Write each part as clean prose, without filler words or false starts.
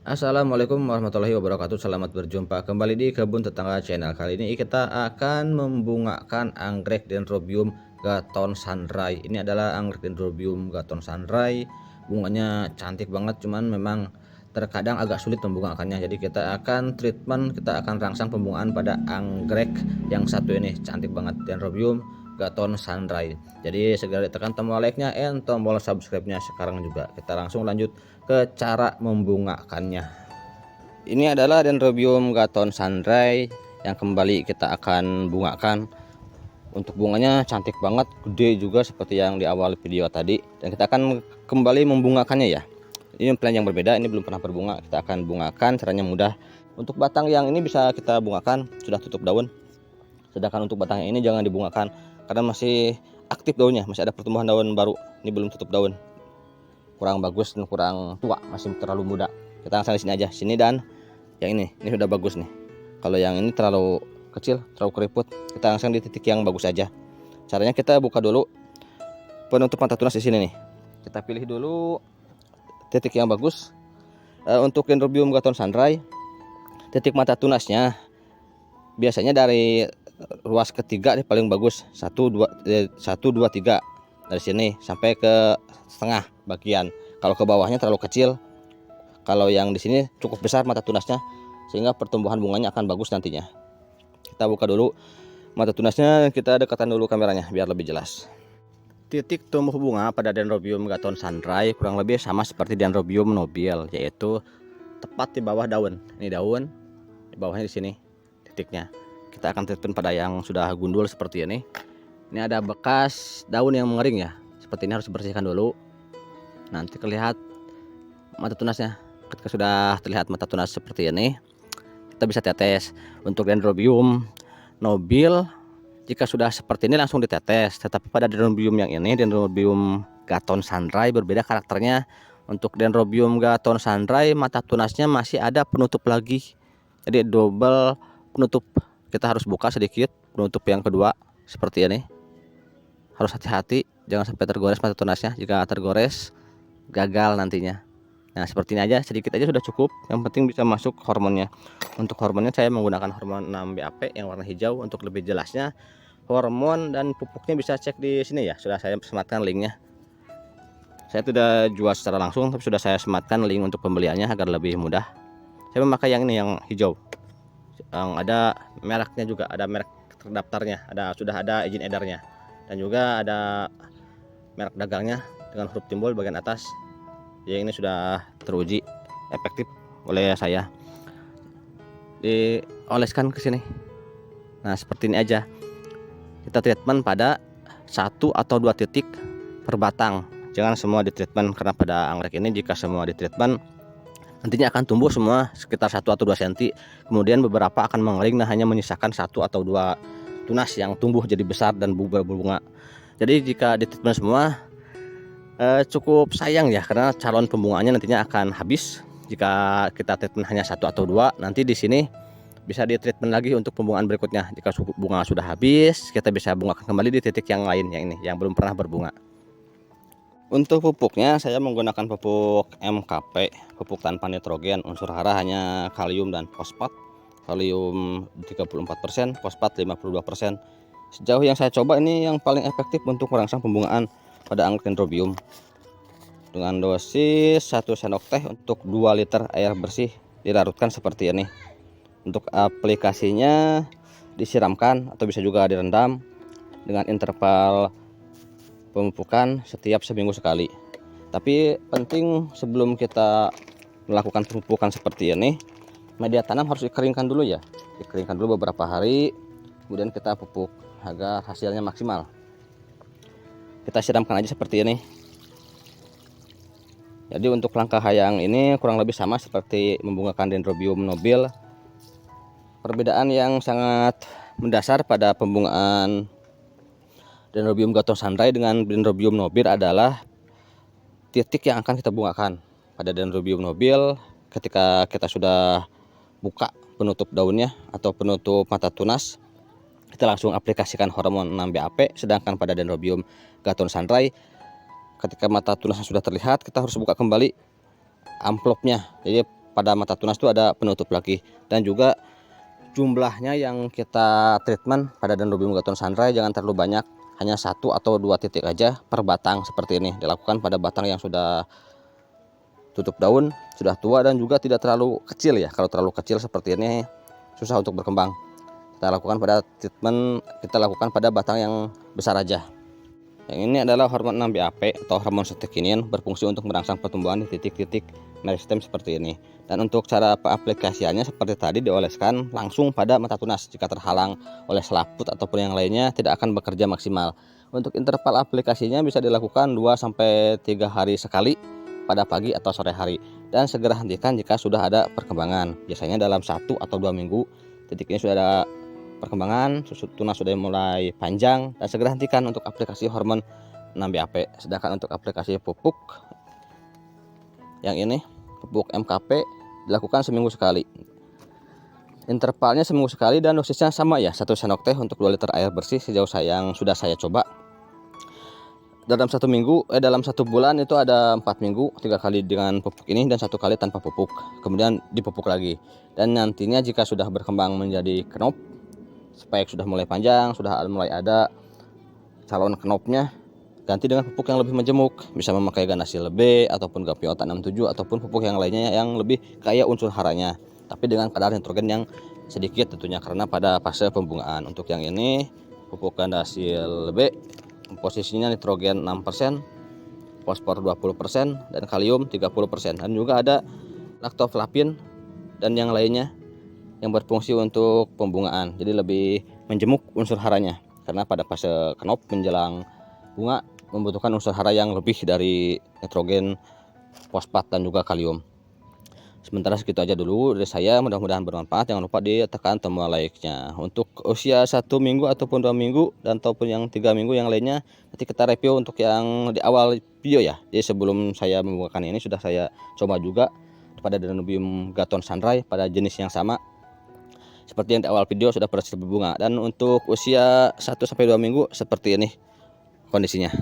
Assalamualaikum warahmatullahi wabarakatuh. Selamat berjumpa kembali di Kebun Tetangga Channel. Kali ini kita akan membungakan anggrek Dendrobium Gaton Sandrai. Ini adalah anggrek Dendrobium Gaton Sandrai. Bunganya cantik banget, cuman memang terkadang agak sulit membungakannya. Jadi kita akan treatment, kita akan rangsang pembungaan pada anggrek yang satu ini. Cantik banget, Dendrobium Gaton Sandrai. Jadi segera ditekan tombol like-nya dan tombol subscribe-nya sekarang juga. Kita langsung lanjut ke cara membungakannya. Ini adalah Dendrobium Gaton Sandrai yang kembali kita akan bungakan. Untuk bunganya cantik banget, gede juga seperti yang di awal video tadi, dan kita akan kembali membungakannya ya. Ini plan yang berbeda, ini belum pernah berbunga, kita akan bungakan. Caranya mudah. Untuk batang yang ini bisa kita bungakan, sudah tutup daun. Sedangkan untuk batang yang ini jangan dibungakan karena masih aktif daunnya, masih ada pertumbuhan daun baru. Ini belum tutup daun, kurang bagus dan kurang tua, masih terlalu muda. Kita langsung di sini aja, sini, dan yang ini sudah bagus nih. Kalau yang ini terlalu kecil, terlalu keriput, kita langsung di titik yang bagus aja. Caranya kita buka dulu penutup mata tunas di sini nih. Kita pilih dulu titik yang bagus. Untuk Dendrobium Gaton Sandrai, titik mata tunasnya biasanya dari ruas ketiga nih paling bagus, 1 2 3 dari sini sampai ke setengah bagian. Kalau ke bawahnya terlalu kecil. Kalau yang di sini cukup besar mata tunasnya, sehingga pertumbuhan bunganya akan bagus nantinya. Kita buka dulu mata tunasnya, kita dekatkan dulu kameranya biar lebih jelas. Titik tumbuh bunga pada Dendrobium Gaton Sandrai kurang lebih sama seperti Dendrobium nobile, yaitu tepat di bawah daun. Ini daun, di bawahnya di sini titiknya. Kita akan treatment pada yang sudah gundul seperti ini. Ini ada bekas daun yang mengering ya. Seperti ini harus dibersihkan dulu. Nanti terlihat mata tunasnya. Ketika sudah terlihat mata tunas seperti ini, kita bisa tetes. Untuk Dendrobium nobile, jika sudah seperti ini langsung ditetes. Tetapi pada Dendrobium yang ini, Dendrobium Gaton Sandrai, berbeda karakternya. Untuk Dendrobium Gaton Sandrai, mata tunasnya masih ada penutup lagi. Jadi double penutup. Kita harus buka sedikit penutup yang kedua seperti ini. Harus hati-hati, jangan sampai tergores mata tunasnya. Jika tergores, gagal nantinya. Nah, seperti ini aja, sedikit aja sudah cukup. Yang penting bisa masuk hormonnya. Untuk hormonnya saya menggunakan hormon 6-BAP yang warna hijau. Untuk lebih jelasnya, hormon dan pupuknya bisa cek di sini ya. Sudah saya sematkan linknya. Saya tidak jual secara langsung, tapi sudah saya sematkan link untuk pembeliannya agar lebih mudah. Saya memakai yang ini, yang hijau. Yang ada mereknya juga, ada merek terdaftarnya, sudah ada izin edarnya, dan juga ada merek dagangnya dengan huruf timbul bagian atas. Yang ini sudah teruji efektif oleh saya. Dioleskan ke sini. Nah, seperti ini aja. Kita treatment pada 1 atau 2 titik per batang. Jangan semua di treatment, karena pada anggrek ini jika semua di treatment nantinya akan tumbuh semua sekitar 1 atau 2 cm. Kemudian beberapa akan mengering dan hanya menyisakan 1 atau 2 tunas yang tumbuh jadi besar dan berbunga. Jadi jika di treatment semua cukup sayang ya, karena calon pembungaannya nantinya akan habis. Jika kita treatment hanya 1 atau 2, nanti di sini bisa di treatment lagi untuk pembungaan berikutnya. Jika bunga sudah habis, kita bisa bungakan kembali di titik yang lain, yang ini yang belum pernah berbunga. Untuk pupuknya saya menggunakan pupuk MKP, pupuk tanpa nitrogen. Unsur hara hanya kalium dan fosfat. Kalium 34%, fosfat 52%. Sejauh yang saya coba, ini yang paling efektif untuk merangsang pembungaan pada anggrek Dendrobium. Dengan dosis 1 sendok teh untuk 2 liter air bersih, dilarutkan seperti ini. Untuk aplikasinya disiramkan atau bisa juga direndam dengan interval pemupukan setiap seminggu sekali. Tapi penting sebelum kita melakukan pemupukan seperti ini, media tanam harus dikeringkan dulu ya. Dikeringkan dulu beberapa hari, kemudian kita pupuk agar hasilnya maksimal. Kita siramkan aja seperti ini. Jadi untuk langkah yang ini kurang lebih sama seperti membungakan Dendrobium nobile. Perbedaan yang sangat mendasar pada pembungaan Dendrobium Gaton Sandrai dengan Dendrobium nobile adalah titik yang akan kita bungakan. Pada Dendrobium nobile, ketika kita sudah buka penutup daunnya atau penutup mata tunas, kita langsung aplikasikan hormon 6-BAP. Sedangkan pada Dendrobium Gaton Sandrai, ketika mata tunasnya sudah terlihat, kita harus buka kembali amplopnya. Jadi pada mata tunas itu ada penutup lagi. Dan juga jumlahnya yang kita treatment pada Dendrobium Gaton Sandrai jangan terlalu banyak, hanya 1 atau 2 titik aja per batang seperti ini. Dilakukan pada batang yang sudah tutup daun, sudah tua dan juga tidak terlalu kecil ya. Kalau terlalu kecil seperti ini susah untuk berkembang. Kita lakukan pada batang yang besar aja. Yang ini adalah hormon 6-BAP atau hormon setekinin, berfungsi untuk merangsang pertumbuhan di titik-titik meristem seperti ini. Dan untuk cara aplikasiannya seperti tadi, dioleskan langsung pada mata tunas. Jika terhalang oleh selaput ataupun yang lainnya tidak akan bekerja maksimal. Untuk interval aplikasinya bisa dilakukan 2-3 hari sekali pada pagi atau sore hari. Dan segera hentikan jika sudah ada perkembangan. Biasanya dalam 1 atau 2 minggu titik ini sudah ada perkembangan, tunas sudah mulai panjang, dan segera hentikan untuk aplikasi hormon 6-BAP. Sedangkan untuk aplikasi pupuk yang ini, pupuk MKP, dilakukan seminggu sekali. Intervalnya seminggu sekali dan dosisnya sama ya, 1 sendok teh untuk 2 liter air bersih sejauh yang sudah saya coba. Dalam 1 bulan itu ada 4 minggu, 3 kali dengan pupuk ini dan 1 kali tanpa pupuk. Kemudian dipupuk lagi. Dan nantinya jika sudah berkembang menjadi knop, spike sudah mulai panjang, sudah mulai ada calon knopnya, ganti dengan pupuk yang lebih majemuk. Bisa memakai Ganasil B ataupun Gapiota 67 ataupun pupuk yang lainnya yang lebih kaya unsur haranya, tapi dengan kadar nitrogen yang sedikit tentunya karena pada fase pembungaan. Untuk yang ini pupuk Ganasil B, posisinya nitrogen 6%, fosfor 20% dan kalium 30%. Dan juga ada laktoflavin dan yang lainnya yang berfungsi untuk pembungaan, jadi lebih menjemuk unsur haranya karena pada fase knop menjelang bunga membutuhkan unsur hara yang lebih dari nitrogen, fosfat dan juga kalium. Sementara segitu aja dulu dari saya, mudah-mudahan bermanfaat. Jangan lupa ditekan tombol like-nya. Untuk usia 1 minggu ataupun 2 minggu dan ataupun yang 3 minggu yang lainnya nanti kita review untuk yang di awal video ya. Jadi sebelum saya membukakan ini sudah saya coba juga pada Dendrobium Gaton Sandrai pada jenis yang sama seperti yang di awal video, sudah berhasil berbunga. Dan untuk usia 1-2 minggu seperti ini kondisinya.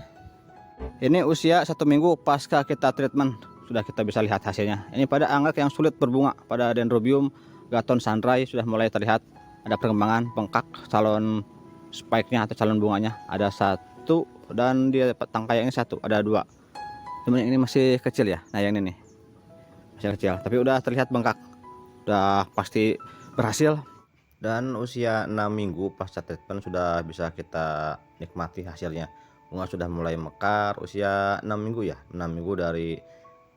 Ini usia 1 minggu pasca kita treatment, sudah kita bisa lihat hasilnya. Ini pada anggrek yang sulit berbunga pada Dendrobium Gaton Sandrai sudah mulai terlihat ada perkembangan bengkak, calon spike-nya atau calon bunganya ada 1 dan di tangkai yang ini 1, ada 2. Teman yang ini masih kecil ya. Nah yang ini nih masih kecil tapi udah terlihat bengkak, udah pasti berhasil. Dan usia 6 minggu pasca treatment sudah bisa kita nikmati hasilnya. Bunga sudah mulai mekar usia 6 minggu ya, 6 minggu dari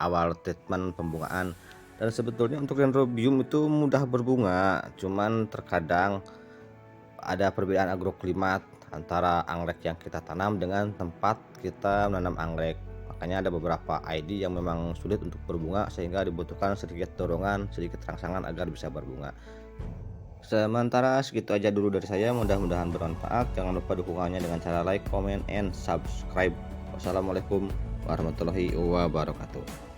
awal treatment pembungaan. Dan sebetulnya untuk Dendrobium itu mudah berbunga, cuman terkadang ada perbedaan agroklimat antara anggrek yang kita tanam dengan tempat kita menanam anggrek. Makanya ada beberapa ID yang memang sulit untuk berbunga sehingga dibutuhkan sedikit dorongan, sedikit rangsangan agar bisa berbunga. Sementara segitu aja dulu dari saya, mudah-mudahan bermanfaat. Jangan lupa dukungannya dengan cara like, comment, and subscribe. Wassalamualaikum warahmatullahi wabarakatuh.